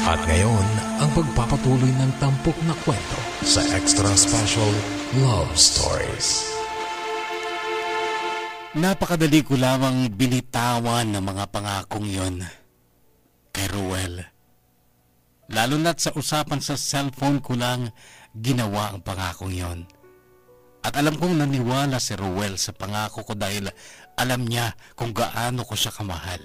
At ngayon, ang pagpapatuloy ng tampok na kwento sa Extra Special Love Stories. Napakadali ko lamang binitawan ng mga pangakong yon kay Ruel. Lalo na't sa usapan sa cellphone ko lang ginawa ang pangakong yon. At alam kong naniwala si Ruel sa pangako ko dahil alam niya kung gaano ko siya kamahal.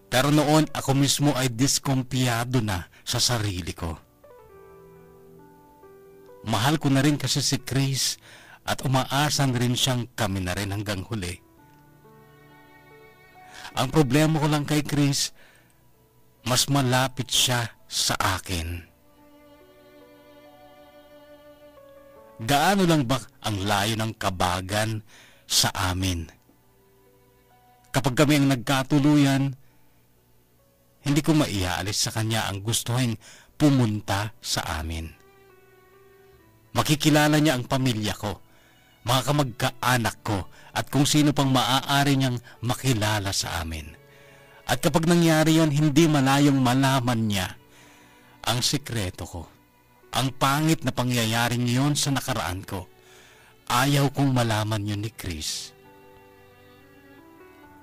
Pero noon ako mismo ay diskumpiyado na sa sarili ko. Mahal ko na rin kasi si Chris at umaasan rin siyang kami na rin hanggang huli. Ang problema ko lang kay Chris, mas malapit siya sa akin. Gaano lang ba ang layo ng kabagan sa amin? Kapag kami ang nagkatuluyan, hindi ko maiaalis sa kanya ang gustuhin pumunta sa amin. Makikilala niya ang pamilya ko, mga kamag-kaanak ko, at kung sino pang maaari niyang makilala sa amin. At kapag nangyari yon, hindi malayong malaman niya ang sikreto ko. Ang pangit na pangyayaring yon sa nakaraan ko. Ayaw kong malaman yun ni Chris.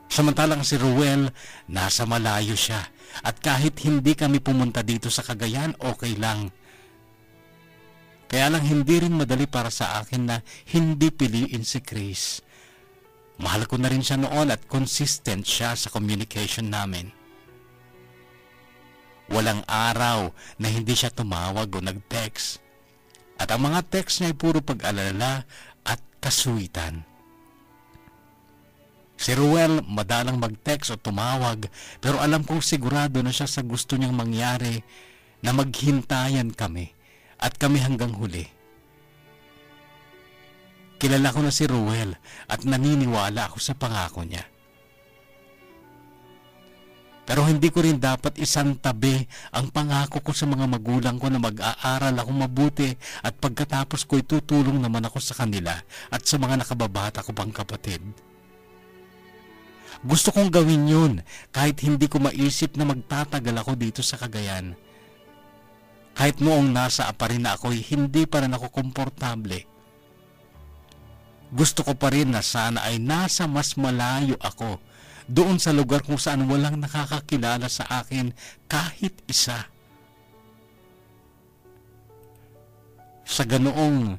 Samantalang si Ruel, nasa malayo siya. At kahit hindi kami pumunta dito sa Cagayan, okay lang. Kaya lang hindi rin madali para sa akin na hindi piliin si Chris. Mahal ko na rin siya noon at consistent siya sa communication namin. Walang araw na hindi siya tumawag o nag-text. At ang mga text niya ay puro pag-alala at kasuitan. Si Ruel madalang mag-text o tumawag, pero alam kong sigurado na siya sa gusto niyang mangyari na maghintayan kami at kami hanggang huli. Kilala ko na si Ruel at naniniwala ako sa pangako niya. Pero hindi ko rin dapat isantabi ang pangako ko sa mga magulang ko na mag-aaral ako mabuti at pagkatapos ko itutulong naman ako sa kanila at sa mga nakababata ko pang kapatid. Gusto kong gawin yun kahit hindi ko maisip na magtatagal ako dito sa Cagayan. Kahit noong nasa aparin na ako, hindi pa rin ako komportable. Gusto ko pa rin na sana ay nasa mas malayo ako, doon sa lugar kung saan walang nakakakilala sa akin kahit isa. Sa ganoong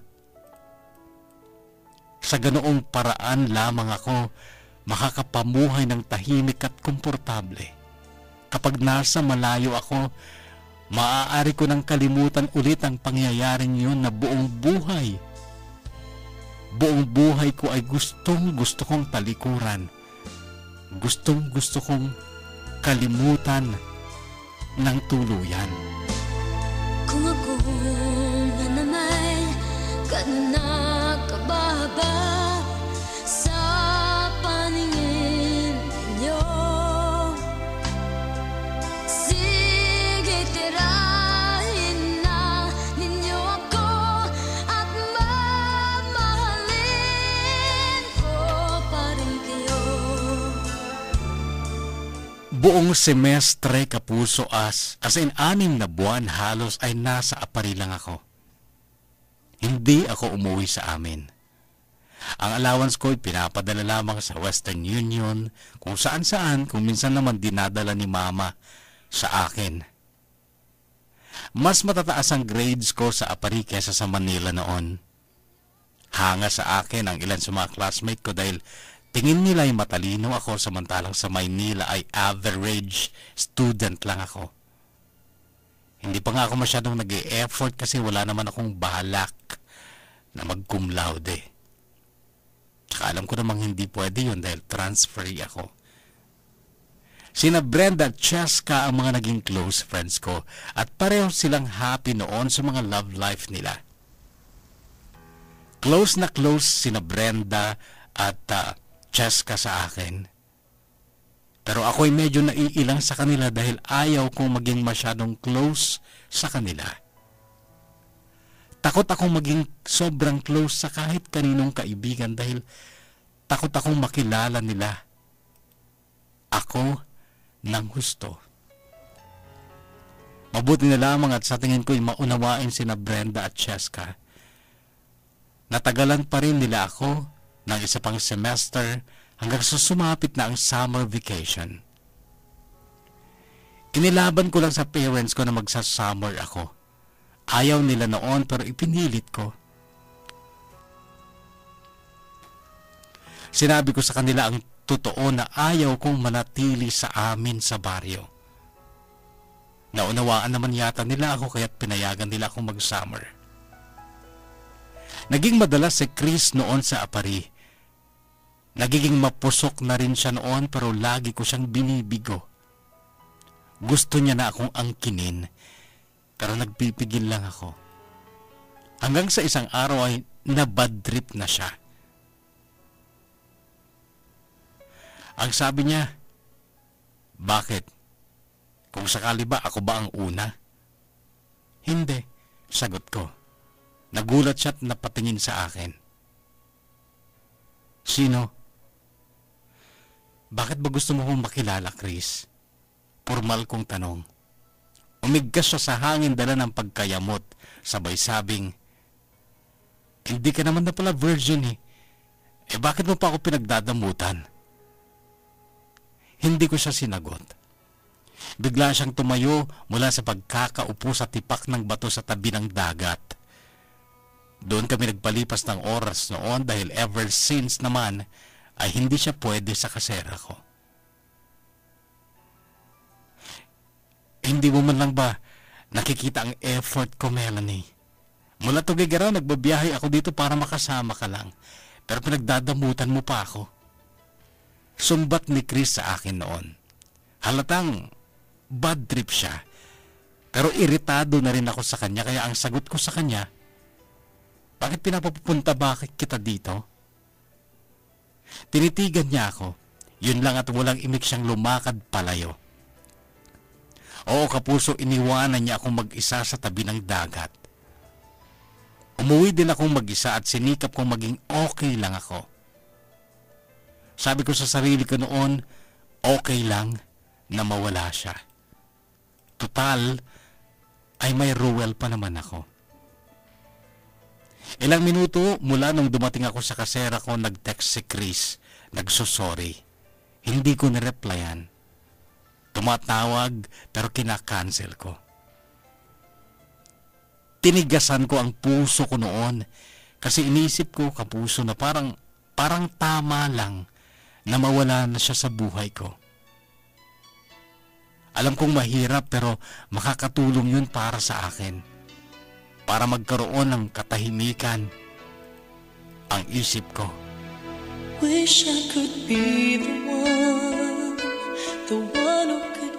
paraan lamang ako makakapamuhay ng tahimik at komportable. Kapag nasa malayo ako, maaari ko nang kalimutan ulit ang pangyayaring yun na buong buhay ko ay gusto kong talikuran. Gusto kong kalimutan ng tuluyan. Kung ako nga na may kanakababa sa paningin ninyo, sige tirahin na ninyo ako at mamahalin ko pa rin kayo. Buong semestre, kapuso, as in 6 na buwan halos ay nasa apari lang ako. Hindi ako umuwi sa amin. Ang allowance ko ay pinapadala lamang sa Western Union, kung saan-saan, kung minsan naman dinadala ni Mama sa akin. Mas matataas ang grades ko sa apari kesa sa Manila noon. Hanga sa akin ang ilan sa mga classmate ko dahil tingin nila ay matalino ako, samantalang sa Maynila ay average student lang ako. Hindi pa nga ako masyadong nag-e-effort kasi wala naman akong balak na mag-cum laude. Tsaka alam ko namang hindi pwede yun dahil transferee ako. Sina Brenda at Cheska ang mga naging close friends ko at pareho silang happy noon sa mga love life nila. Close na close sina Brenda at Cheska sa akin. Pero ako'y medyo naiilang sa kanila dahil ayaw kong maging masyadong close sa kanila. Takot akong maging sobrang close sa kahit kaninong kaibigan dahil takot akong makilala nila ako ng husto. Mabuti na lamang at sa tingin ko'y maunawain sina Brenda at Cheska. Natagalan pa rin nila ako ng isa pang semester hanggang sa sumapit na ang summer vacation. Inilaban ko lang sa parents ko na magsa-summer ako. Ayaw nila noon pero ipinilit ko. Sinabi ko sa kanila ang totoo na ayaw kong manatili sa amin sa baryo. Naunawaan naman yata nila ako kaya't pinayagan nila akong mag-summer. Naging madalas si Chris noon sa Apari. Nagiging mapusok na rin siya noon pero lagi ko siyang binibigo. Gusto niya na akong angkinin pero nagpipigil lang ako. Hanggang sa isang araw ay nabad trip na siya. Ang sabi niya, bakit? Kung sakali ba ako ba ang una? Hindi, sagot ko. Nagulat siya at napatingin sa akin. Sino? Bakit ba gusto mo kong makilala, Chris? Formal kong tanong. Umigkas siya sa hangin dala ng pagkayamot, sabay sabing, hindi ka naman na pala virgin eh. Bakit mo pa ako pinagdadamutan? Hindi ko siya sinagot. Bigla siyang tumayo mula sa pagkakaupo sa tipak ng bato sa tabi ng dagat. Doon kami nagpalipas ng oras noon dahil ever since naman ay hindi siya pwede sa kasera ko. Hindi mo man lang ba nakikita ang effort ko, Melanie? Mula Tuguegarao nagbabiyahe ako dito para makasama ka lang. Pero pinagdadamutan mo pa ako. Sumbat ni Chris sa akin noon. Halatang bad trip siya. Pero iritado na rin ako sa kanya kaya ang sagot ko sa kanya, bakit pinapapunta ba kita dito? Tinitigan niya ako. Yun lang at walang imik siyang lumakad palayo. Oo, kapuso, iniwanan niya akong mag-isa sa tabi ng dagat. Umuwi din akong mag-isa at sinikap kong maging okay lang ako. Sabi ko sa sarili ko noon, okay lang na mawala siya. Total, ay may Ruel pa naman ako. Ilang minuto mula nung dumating ako sa kasera ko, nag-text si Chris, nagsusorry. Hindi ko nireplyan. Tumatawag pero kinakancel ko. Tinigasan ko ang puso ko noon kasi inisip ko, kapuso, na parang tama lang na mawala na siya sa buhay ko. Alam kong mahirap pero makakatulong yun para sa akin. Para magkaroon ng katahimikan ang isip ko. Wish I could be the one who could